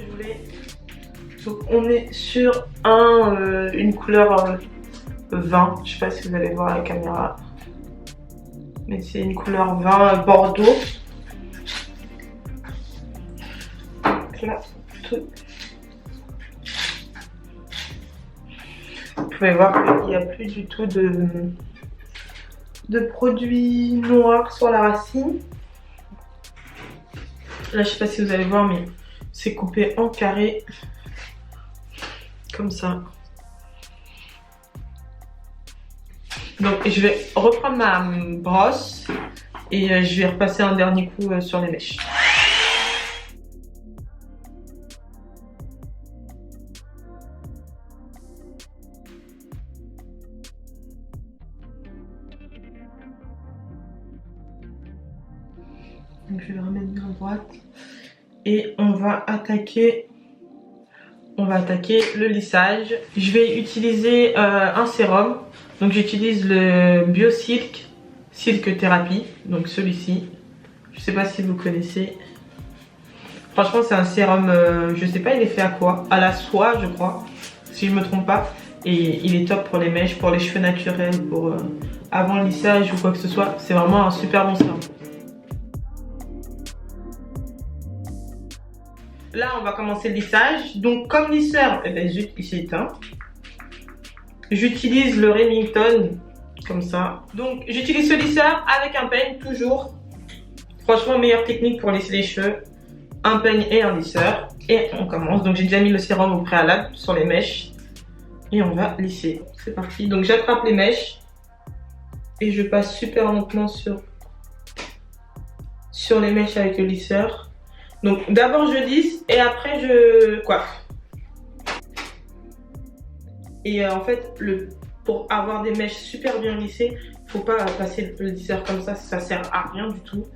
je voulais. Donc on est sur une couleur vin. Je sais pas si vous allez voir la caméra. Mais c'est une couleur vin bordeaux. Donc là, tout. Vous pouvez voir qu'il n'y a plus du tout de produits noirs sur la racine. Là, je sais pas si vous allez voir, mais c'est coupé en carré. Comme ça. Donc, je vais reprendre ma brosse et je vais repasser un dernier coup sur les mèches. Donc, je vais le remettre bien à droite. Et on va attaquer le lissage. Je vais utiliser un sérum. Donc j'utilise le BioSilk Silk Therapy. Donc celui-ci. Je sais pas si vous connaissez. Franchement c'est un sérum, je sais pas il est fait à quoi. À la soie je crois. Si je me trompe pas. Et il est top pour les mèches, pour les cheveux naturels, pour avant le lissage ou quoi que ce soit. C'est vraiment un super bon sérum. Là, on va commencer le lissage. Donc, comme lisseur, eh ben, c'est éteint. J'utilise le Remington, comme ça. Donc, j'utilise ce lisseur avec un peigne, toujours. Franchement, meilleure technique pour lisser les cheveux. Un peigne et un lisseur. Et on commence. Donc, j'ai déjà mis le sérum au préalable sur les mèches. Et on va lisser. C'est parti. Donc, j'attrape les mèches. Et je passe super lentement sur les mèches avec le lisseur. Donc d'abord je lisse et après je coiffe. Et en fait, pour avoir des mèches super bien lissées, faut pas passer le lisseur comme ça sert à rien du tout.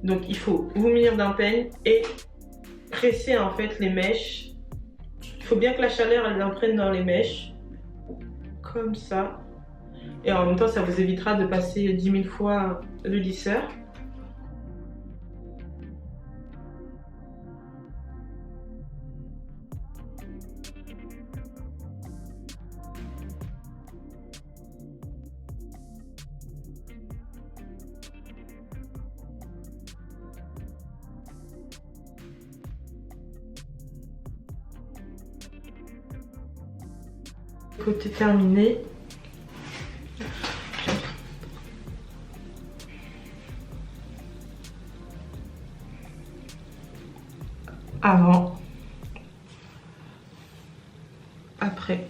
Donc il faut vous munir d'un peigne et presser en fait les mèches. Il faut bien que la chaleur elle imprègne dans les mèches. Comme ça. Et en même temps ça vous évitera de passer 10 000 fois le lisseur. Côté terminé. Avant. Après.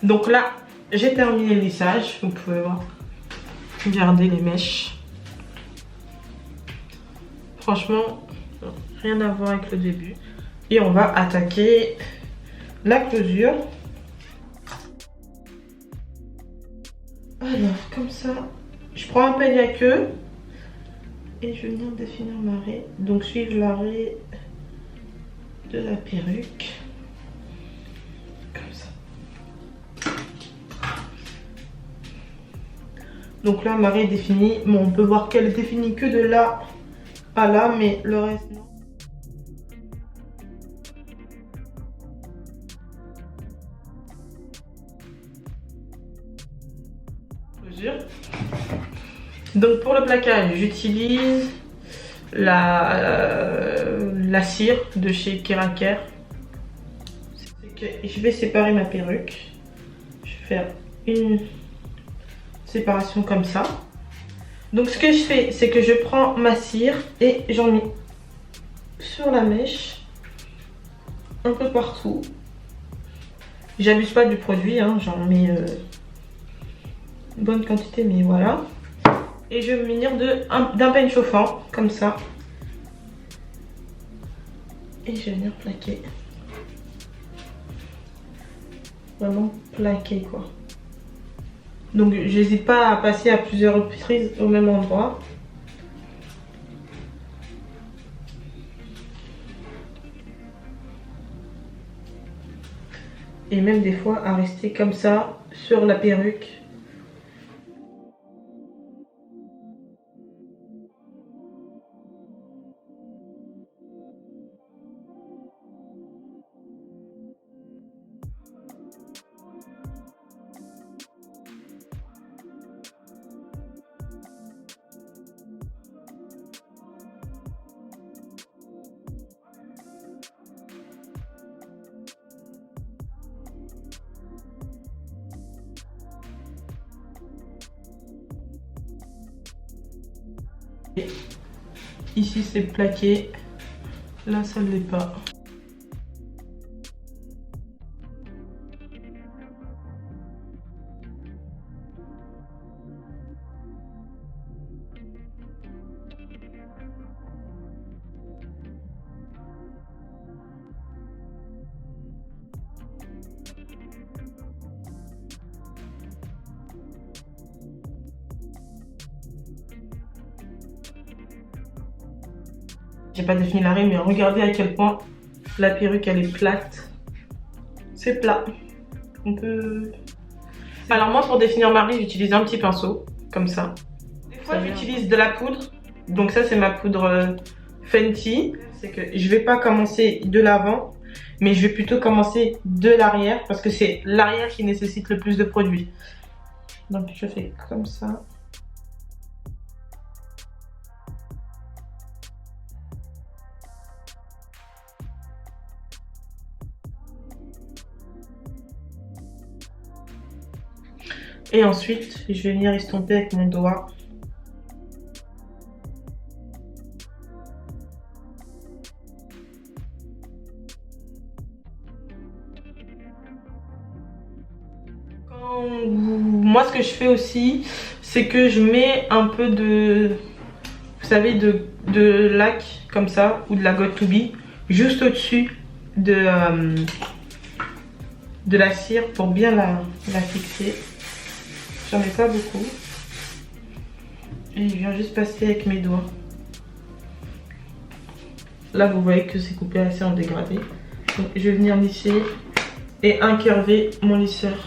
Donc là, j'ai terminé le lissage. Vous pouvez voir. Regardez les mèches. Franchement, rien à voir avec le début. Et on va attaquer la closure. Alors, comme ça, je prends un peigne à queue. Et je viens définir ma raie. Donc, suivre la raie de la perruque. Donc là, ma raie est définie. Bon, on peut voir qu'elle est définie que de là à là, mais le reste, non. Donc pour le plaquage, j'utilise la cire de chez Keraker. Je vais séparer ma perruque. Je vais faire une séparation comme ça. Donc ce que je fais, c'est que je prends ma cire et j'en mets sur la mèche, un peu partout. J'abuse pas du produit, hein, j'en mets une bonne quantité, mais voilà. Et je vais munir d'un peigne chauffant, comme ça. Et je vais venir plaquer. Vraiment plaquer, quoi. Donc j'hésite pas à passer à plusieurs reprises au même endroit. et même des fois à rester comme ça sur la perruque. Ici c'est plaqué, là ça ne l'est pas. J'ai pas défini l'arrêt, mais regardez à quel point la perruque elle est plate. C'est plat. On peut... Alors moi pour définir ma ride, j'utilise un petit pinceau, comme ça. Des fois j'utilise de la poudre. Donc ça c'est ma poudre Fenty. C'est que je vais pas commencer de l'avant, mais je vais plutôt commencer de l'arrière, parce que c'est l'arrière qui nécessite le plus de produit. Donc je fais comme ça. Et ensuite, je vais venir estomper avec mon doigt. Moi, ce que je fais aussi, c'est que je mets un peu de, vous savez, de lac comme ça, ou de la Got To Be, juste au-dessus de la cire pour bien la fixer. J'en mets pas beaucoup. Et je viens juste passer avec mes doigts. Là, vous voyez que c'est coupé assez en dégradé. Donc, je vais venir lisser et incurver mon lisseur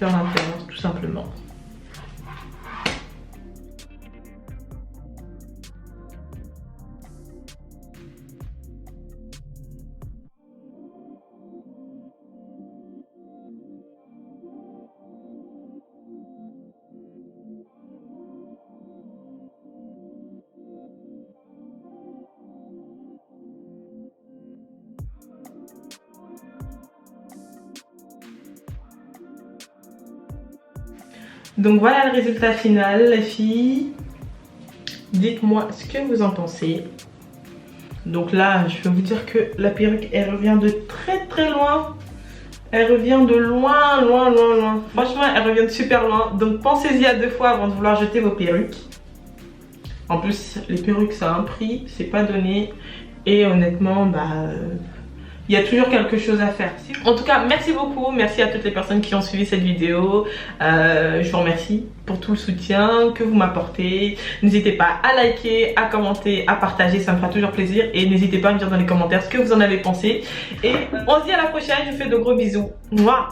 vers l'intérieur, tout simplement. Donc voilà le résultat final, les filles. Dites-moi ce que vous en pensez. Donc là, je peux vous dire que la perruque, elle revient de très loin. Elle revient de loin. Franchement, elle revient de super loin. Donc pensez-y à 2 fois avant de vouloir jeter vos perruques. En plus, les perruques, ça a un prix, c'est pas donné. Et honnêtement, il y a toujours quelque chose à faire. En tout cas, merci beaucoup. Merci à toutes les personnes qui ont suivi cette vidéo. Je vous remercie pour tout le soutien que vous m'apportez. N'hésitez pas à liker, à commenter, à partager. Ça me fera toujours plaisir. Et n'hésitez pas à me dire dans les commentaires ce que vous en avez pensé. Et on se dit à la prochaine. Je vous fais de gros bisous. Mouah.